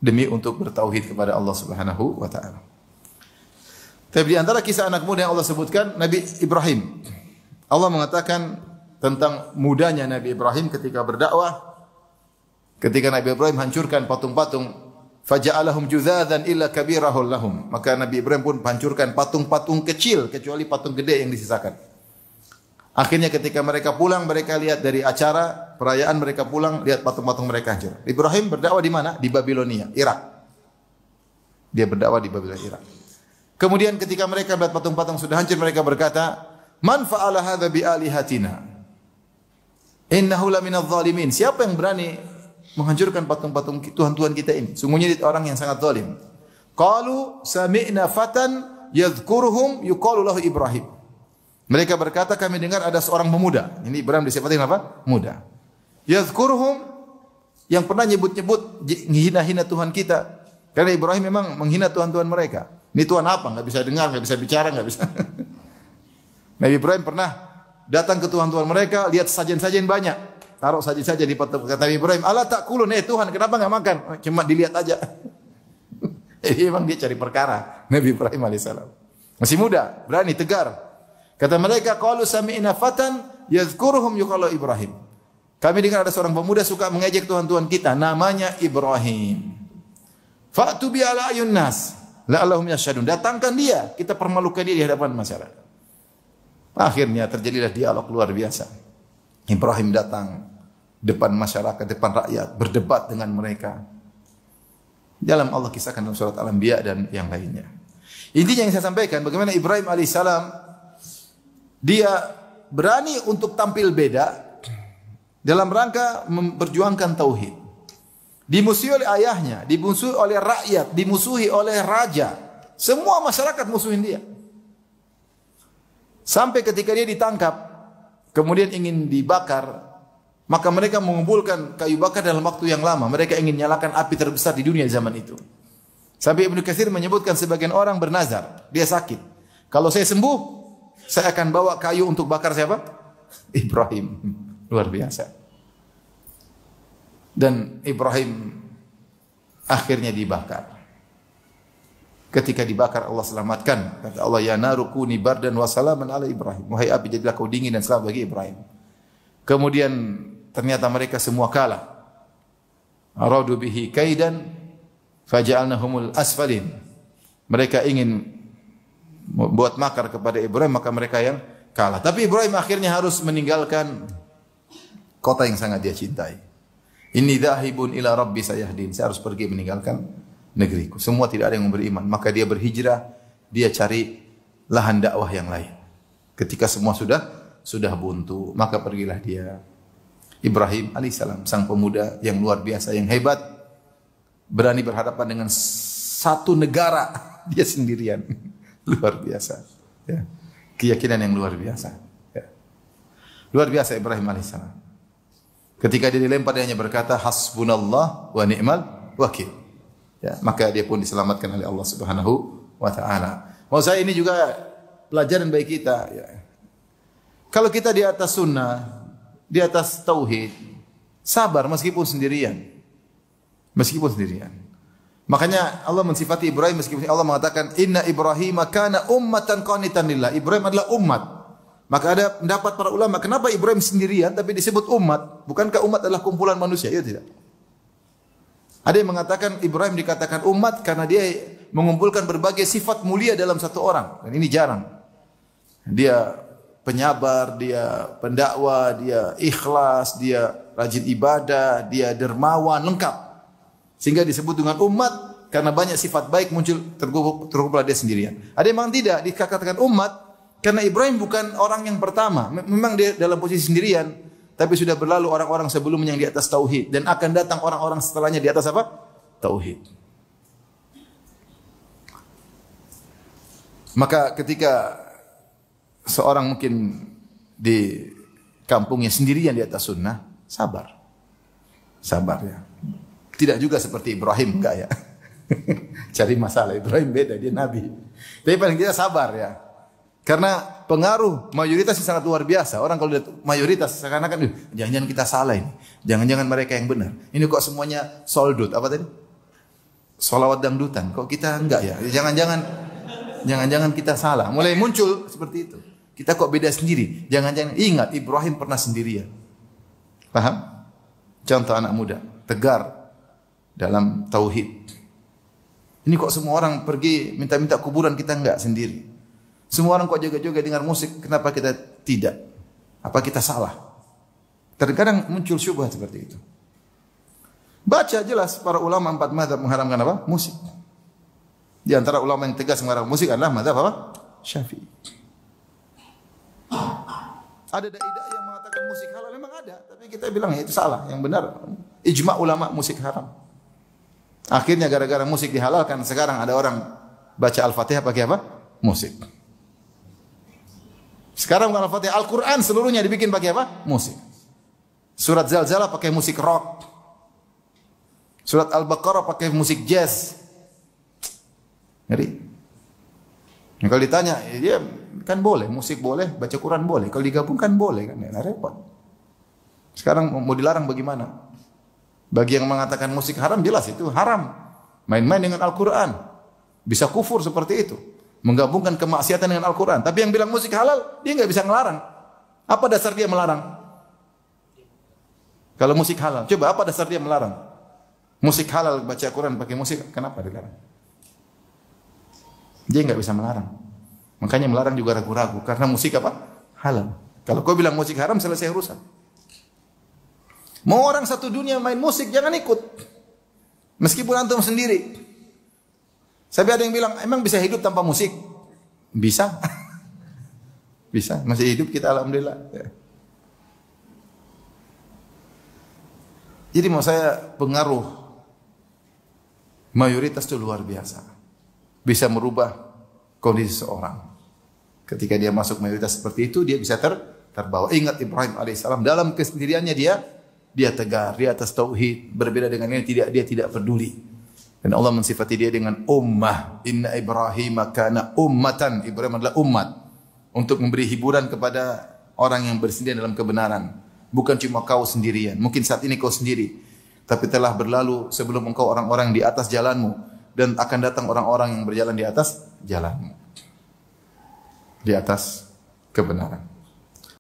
demi untuk bertauhid kepada Allah Subhanahu wa taala. Tapi di antara kisah anak muda yang Allah sebutkan Nabi Ibrahim. Allah mengatakan tentang mudanya Nabi Ibrahim ketika berdakwah. Ketika Nabi Ibrahim hancurkan patung-patung, faja'alahum judzadzan illa kabirahul lahum. Maka Nabi Ibrahim pun hancurkan patung-patung kecil kecuali patung gede yang disisakan. Akhirnya ketika mereka pulang, mereka lihat dari acara perayaan mereka pulang, lihat patung-patung mereka hancur. Ibrahim berdakwah di mana? Di Babilonia, Irak. Dia berdakwah di Babilonia, Irak. Kemudian ketika mereka melihat patung-patung sudah hancur, mereka berkata, "Man fa'ala hadza bi alihatina? Innahu laminadz zalimin." Siapa yang berani menghancurkan patung-patung tuhan-tuhan kita ini? Sungguhnya dia orang yang sangat zalim. Qalu sami'na fatan yadhkuruhum yuqalu lahu Ibrahim. Mereka berkata, kami dengar ada seorang pemuda. Ini Ibrahim disebutkan apa? Muda. Yadhkuruhum, yang pernah nyebut-nyebut menghina-hina Tuhan kita. Karena Ibrahim memang menghina Tuhan-Tuhan mereka. Ini Tuhan apa? Enggak bisa dengar, enggak bisa bicara, enggak bisa. Nabi Ibrahim pernah datang ke Tuhan-Tuhan mereka, lihat sajian-sajian banyak. Taruh sajian-sajian di patung. Kata Nabi Ibrahim, "Ala ta'kulun, Tuhan, kenapa enggak makan?" Cuma dilihat aja. Jadi memang dia cari perkara. Nabi Ibrahim alaihissalam. Masih muda, berani, tegar. Kata mereka, qalu sami'na fatan yadhkuruhum yuqalu Ibrahim. Kami dengar ada seorang pemuda suka mengejek Tuhan-Tuhan kita, namanya Ibrahim. Fa'tu bi ala ayun nas la'allahum yashhadun. Datangkan dia, kita permalukan dia di hadapan masyarakat. Akhirnya terjadilah dialog luar biasa. Ibrahim datang depan masyarakat, depan rakyat, berdebat dengan mereka. Dalam Allah kisahkan dalam surat Al-Anbiya dan yang lainnya. Intinya yang saya sampaikan, bagaimana Ibrahim alaihissalam dia berani untuk tampil beda dalam rangka memperjuangkan tauhid. Dimusuhi oleh ayahnya, dimusuhi oleh rakyat, dimusuhi oleh raja. Semua masyarakat musuhin dia. Sampai ketika dia ditangkap, kemudian ingin dibakar, maka mereka mengumpulkan kayu bakar dalam waktu yang lama. Mereka ingin nyalakan api terbesar di dunia zaman itu. Sampai Ibnu Katsir menyebutkan sebagian orang bernazar, dia sakit. Kalau saya sembuh, saya akan bawa kayu untuk bakar siapa? Ibrahim. Luar biasa. Dan Ibrahim akhirnya dibakar. Ketika dibakar Allah selamatkan. Kata Allah, ya naru kuni bardan wa salaman ala Ibrahim. Wahai api, jadilah kau dingin dan selamat bagi Ibrahim. Kemudian ternyata mereka semua kalah. Aradu bihi kaidan faja'alnahumul asfalin. Mereka ingin buat makar kepada Ibrahim, maka mereka yang kalah. Tapi Ibrahim akhirnya harus meninggalkan kota yang sangat dia cintai. Inni dhahibun ila rabbi sayahdin. Saya harus pergi meninggalkan negeriku. Semua tidak ada yang beriman. Maka dia berhijrah, dia cari lahan dakwah yang lain. Ketika semua sudah buntu, maka pergilah dia. Ibrahim alaihissalam, sang pemuda yang luar biasa, yang hebat, berani berhadapan dengan satu negara, dia sendirian. Luar biasa. Ya. Keyakinan yang luar biasa. Ya. Luar biasa Ibrahim alaihissalam. Ketika dia dilempar, dia hanya berkata, hasbunallah wa ni'mal wakil. Ya, maka dia pun diselamatkan oleh Allah Subhanahu wa taala. Mau saya ini juga pelajaran bagi kita, ya. Kalau kita di atas sunnah, di atas tauhid, sabar meskipun sendirian. Meskipun sendirian. Makanya Allah mensifati Ibrahim meskipun Allah mengatakan inna Ibrahim kana ummatan qanitan lillah. Ibrahim adalah umat. Maka ada pendapat para ulama, kenapa Ibrahim sendirian tapi disebut umat? Bukankah umat adalah kumpulan manusia? Ya tidak. Ada yang mengatakan Ibrahim dikatakan umat karena dia mengumpulkan berbagai sifat mulia dalam satu orang. Dan ini jarang. Dia penyabar, dia pendakwah, dia ikhlas, dia rajin ibadah, dia dermawan, lengkap. Sehingga disebut dengan umat karena banyak sifat baik muncul terkumpul dia sendirian. Ada yang memang tidak dikatakan umat karena Ibrahim bukan orang yang pertama. Memang dia dalam posisi sendirian, tapi sudah berlalu orang-orang sebelumnya yang di atas tauhid dan akan datang orang-orang setelahnya di atas apa? Tauhid. Maka ketika seorang mungkin di kampungnya sendirian di atas sunnah, sabar. Sabar ya. Tidak juga seperti Ibrahim, enggak ya. Cari masalah, Ibrahim beda, dia nabi. Tapi paling tidak sabar ya. Karena pengaruh mayoritas sangat luar biasa. Orang kalau lihat mayoritas seakan-akan jangan-jangan kita salah ini. Jangan-jangan mereka yang benar. Ini kok semuanya soldut, apa tadi? Solawat dangdutan. Kok kita enggak ya? Jangan-jangan kita salah. Mulai muncul seperti itu. Kita kok beda sendiri. Jangan-jangan ingat Ibrahim pernah sendirian. Paham? Contoh anak muda, tegar dalam tauhid. Ini kok semua orang pergi minta-minta kuburan, kita enggak sendiri. Semua orang kok joget-joget dengar musik, kenapa kita tidak? Apa kita salah? Terkadang muncul syubhat seperti itu. Baca jelas para ulama 4 mazhab mengharamkan apa? Musik. Di antara ulama yang tegas mengharamkan musik adalah mazhab apa? Syafi'i. Ada dai-dai yang mengatakan musik halal, memang ada, tapi kita bilang ya itu salah. Yang benar ijma ulama musik haram. Akhirnya gara-gara musik dihalalkan, sekarang ada orang baca Al-Fatihah pakai apa? Musik. Sekarang bukan Al-Fatihah, Al-Quran seluruhnya dibikin pakai apa? Musik. Surat Zalzalah pakai musik rock. Surat Al-Baqarah pakai musik jazz. Ngeri. Nah, kalau ditanya, dia kan boleh, musik boleh, baca Quran boleh. Kalau digabungkan boleh kan, nah, repot. Sekarang mau dilarang bagaimana? Bagi yang mengatakan musik haram, jelas itu haram. Main-main dengan Al-Quran. Bisa kufur seperti itu. Menggabungkan kemaksiatan dengan Al-Quran. Tapi yang bilang musik halal, dia nggak bisa ngelarang. Apa dasar dia melarang? Kalau musik halal, coba apa dasar dia melarang? Musik halal, baca Quran pakai musik, kenapa dilarang? Dia nggak bisa melarang. Makanya melarang juga ragu-ragu. Karena musik apa? Halal. Kalau kau bilang musik haram, selesai urusan. Mau orang satu dunia main musik, jangan ikut. Meskipun antum sendiri. Sampai ada yang bilang, emang bisa hidup tanpa musik? Bisa. Bisa. Masih hidup kita, alhamdulillah. Jadi mau saya pengaruh mayoritas itu luar biasa. Bisa merubah kondisi seorang. Ketika dia masuk mayoritas seperti itu, dia bisa terbawa. Ingat Ibrahim alaihissalam, dalam kesendiriannya dia tegar, di atas tauhid. Berbeda dengan ini, dia tidak peduli. Dan Allah mensifati dia dengan ummah. Inna Ibrahim kana ummatan. Ibrahim adalah umat. Untuk memberi hiburan kepada orang yang bersendirian dalam kebenaran. Bukan cuma kau sendirian. Mungkin saat ini kau sendiri. Tapi telah berlalu sebelum engkau orang-orang di atas jalanmu. Dan akan datang orang-orang yang berjalan di atas jalanmu. Di atas kebenaran.